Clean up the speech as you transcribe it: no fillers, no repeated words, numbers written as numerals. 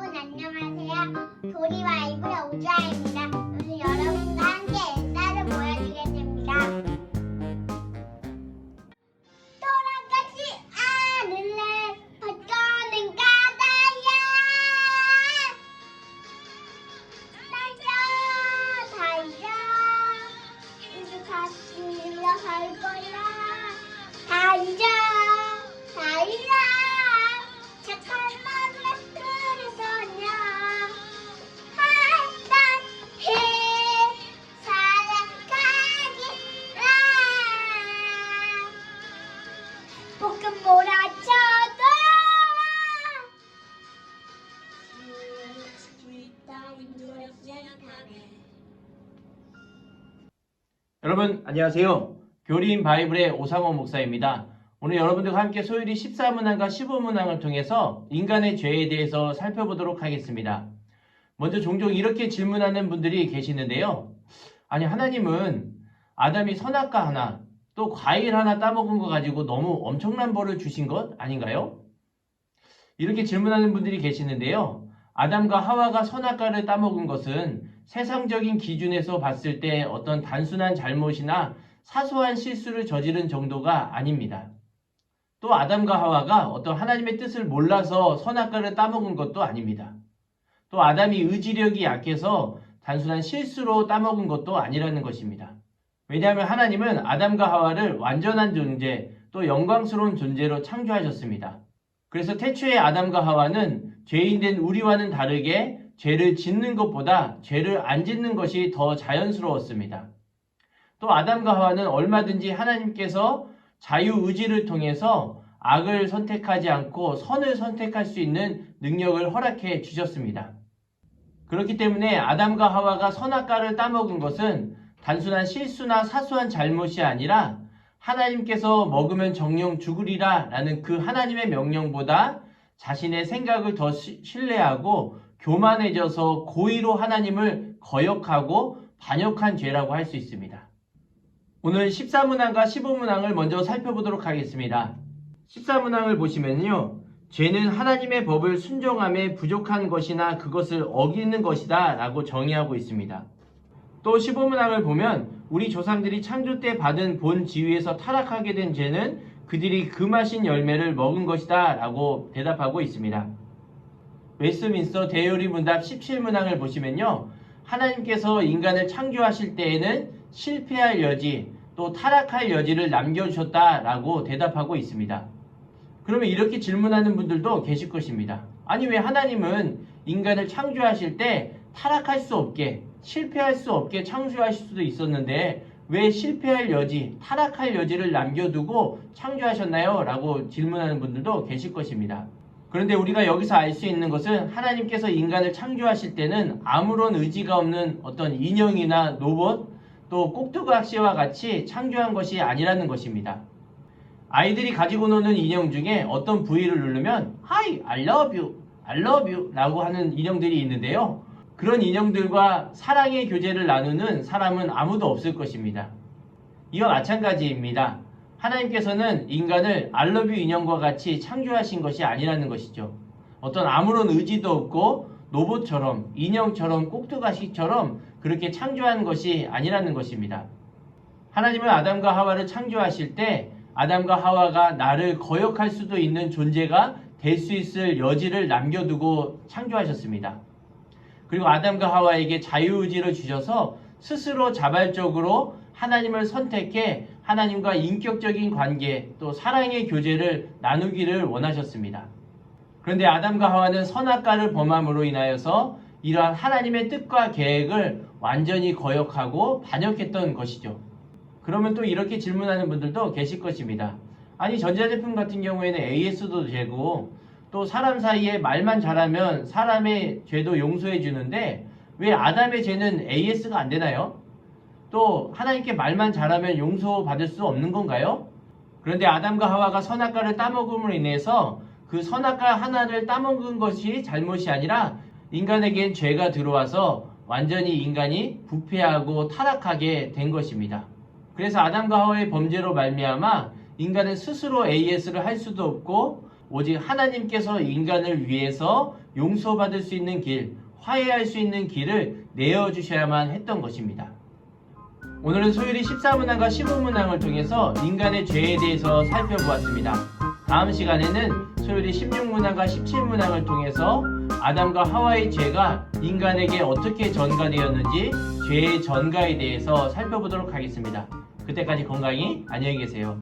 여러분 안녕하세요. 도리와 이브의 오주아입니다. 오늘 여러분과 함께 엔사를 보여드리겠습니다. 돌아가지 않을래 벗겨낸 가다야. 달려 달려 이제 다시 밀려갈 거야. 달려 달려 착한 마음에 그리서냐 한단히 살아가기라. 볶음 몰아쳐도 여러분 안녕하세요. 교리인 바이블의 오상호 목사입니다. 오늘 여러분들과 함께 소율이 14문항과 15문항을 통해서 인간의 죄에 대해서 살펴보도록 하겠습니다. 먼저 종종 이렇게 질문하는 분들이 계시는데요. 아니, 하나님은 아담이 선악과 하나 또 과일 하나 따먹은 거 가지고 너무 엄청난 벌을 주신 것 아닌가요? 이렇게 질문하는 분들이 계시는데요. 아담과 하와가 선악과를 따먹은 것은 세상적인 기준에서 봤을 때 어떤 단순한 잘못이나 사소한 실수를 저지른 정도가 아닙니다. 또 아담과 하와가 어떤 하나님의 뜻을 몰라서 선악과를 따먹은 것도 아닙니다. 또 아담이 의지력이 약해서 단순한 실수로 따먹은 것도 아니라는 것입니다. 왜냐하면 하나님은 아담과 하와를 완전한 존재, 또 영광스러운 존재로 창조하셨습니다. 그래서 태초에 아담과 하와는 죄인된 우리와는 다르게 죄를 짓는 것보다 죄를 안 짓는 것이 더 자연스러웠습니다. 또 아담과 하와는 얼마든지 하나님께서 자유의지를 통해서 악을 선택하지 않고 선을 선택할 수 있는 능력을 허락해 주셨습니다. 그렇기 때문에 아담과 하와가 선악과를 따먹은 것은 단순한 실수나 사소한 잘못이 아니라 하나님께서 먹으면 정령 죽으리라 라는 그 하나님의 명령보다 자신의 생각을 더 신뢰하고 교만해져서 고의로 하나님을 거역하고 반역한 죄라고 할 수 있습니다. 오늘 14문항과 15문항을 먼저 살펴보도록 하겠습니다. 14문항을 보시면요. 죄는 하나님의 법을 순종함에 부족한 것이나 그것을 어기는 것이다 라고 정의하고 있습니다. 또 15문항을 보면 우리 조상들이 창조 때 받은 본 지위에서 타락하게 된 죄는 그들이 금하신 열매를 먹은 것이다 라고 대답하고 있습니다. 웨스트민스터 대요리 문답 17문항을 보시면요. 하나님께서 인간을 창조하실 때에는 실패할 여지, 또 타락할 여지를 남겨주셨다라고 대답하고 있습니다. 그러면 이렇게 질문하는 분들도 계실 것입니다. 아니, 왜 하나님은 인간을 창조하실 때 타락할 수 없게, 실패할 수 없게 창조하실 수도 있었는데 왜 실패할 여지, 타락할 여지를 남겨두고 창조하셨나요? 라고 질문하는 분들도 계실 것입니다. 그런데 우리가 여기서 알 수 있는 것은 하나님께서 인간을 창조하실 때는 아무런 의지가 없는 어떤 인형이나 로봇, 또 꼭두각시와 같이 창조한 것이 아니라는 것입니다. 아이들이 가지고 노는 인형 중에 어떤 부위를 누르면 Hi, I love you, I love you 라고 하는 인형들이 있는데요. 그런 인형들과 사랑의 교제를 나누는 사람은 아무도 없을 것입니다. 이와 마찬가지입니다. 하나님께서는 인간을 I love you 인형과 같이 창조하신 것이 아니라는 것이죠. 어떤 아무런 의지도 없고 로봇처럼, 인형처럼, 꼭두각시처럼 그렇게 창조한 것이 아니라는 것입니다. 하나님은 아담과 하와를 창조하실 때 아담과 하와가 나를 거역할 수도 있는 존재가 될 수 있을 여지를 남겨두고 창조하셨습니다. 그리고 아담과 하와에게 자유의지를 주셔서 스스로 자발적으로 하나님을 선택해 하나님과 인격적인 관계, 또 사랑의 교제를 나누기를 원하셨습니다. 그런데 아담과 하와는 선악과를 범함으로 인하여서 이러한 하나님의 뜻과 계획을 완전히 거역하고 반역했던 것이죠. 그러면 또 이렇게 질문하는 분들도 계실 것입니다. 아니, 전자제품 같은 경우에는 AS도 되고 또 사람 사이에 말만 잘하면 사람의 죄도 용서해 주는데 왜 아담의 죄는 AS가 안 되나요? 또 하나님께 말만 잘하면 용서받을 수 없는 건가요? 그런데 아담과 하와가 선악과를 따먹음으로 인해서 그 선악과 하나를 따먹은 것이 잘못이 아니라 인간에겐 죄가 들어와서 완전히 인간이 부패하고 타락하게 된 것입니다. 그래서 아담과 하와의 범죄로 말미암아 인간은 스스로 AS를 할 수도 없고 오직 하나님께서 인간을 위해서 용서받을 수 있는 길, 화해할 수 있는 길을 내어주셔야만 했던 것입니다. 오늘은 소율이 14문항과 15문항을 통해서 인간의 죄에 대해서 살펴보았습니다. 다음 시간에는 소율이 16문항과 17문항을 통해서 아담과 하와의 죄가 인간에게 어떻게 전가되었는지 죄의 전가에 대해서 살펴보도록 하겠습니다. 그때까지 건강히 안녕히 계세요.